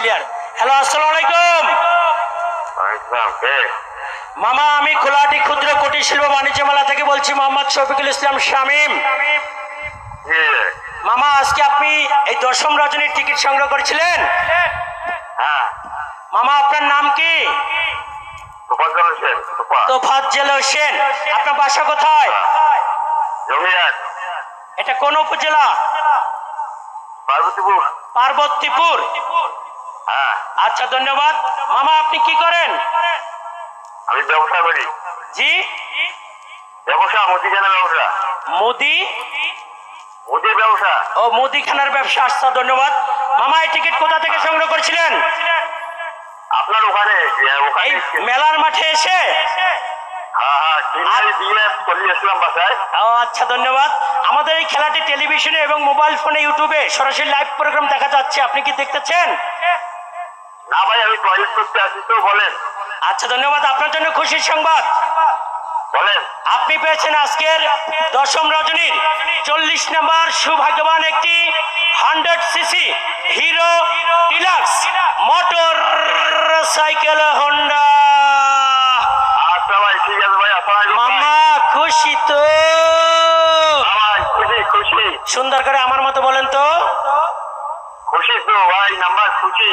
Clear. Hello, আসসালামু আলাইকুম মামা, আমি খোলাহাটি ক্ষুদ্র কুটির শিল্প বাণিজ্য মেলা থেকে বলছি, মোহাম্মদ শফিকুল ইসলাম শামীম। মামা, আজকে আপনি এই 10ম রজনীর টিকিট সংগ্রহ করেছিলেন। মামা, আপনার নাম কি? তোফাজ্জল হোসেন। আপনার বাসা কোথায়? এটা কোন উপজেলা? পার্বতীপুর। আচ্ছা, ধন্যবাদ। মামা, আপনি কি করেন? আমি ব্যবসা করি। জি, ব্যবসা, মুদিখানার ব্যবসা। মুদির ব্যবসা। ও, মুদিখানার ব্যবসা। আচ্ছা, ধন্যবাদ। মামা, এই টিকিট কোথা থেকে সংগ্রহ করেছিলেন? আপনার ওখানে এই মেলার মাঠে এসে? আচ্ছা, ধন্যবাদ। আমাদের এই খেলাটি টেলিভিশনে এবং মোবাইল ফোনে, ইউটিউবে সরাসরি লাইভ প্রোগ্রাম দেখা যাচ্ছে। আপনি কি দেখতেছেন? না ভাই, আমি টয়লেট করতে আসি তো। বলেন। আচ্ছা, ধন্যবাদ। আপনার জন্য খুশির সংবাদ, বলেন। আপনি পেয়েছেন আজকের 10ম রজনীর 40 নম্বর সৌভাগ্যবান একটি 100cc hero deluxe motor cycle Honda. আচ্ছা ভাই, ঠিক আছে ভাই। মামা, খুশি তো? খুশি। সুন্দর করে আমার মতো বলেন তো। খুশি তো ভাই, নাম্বার খুশি।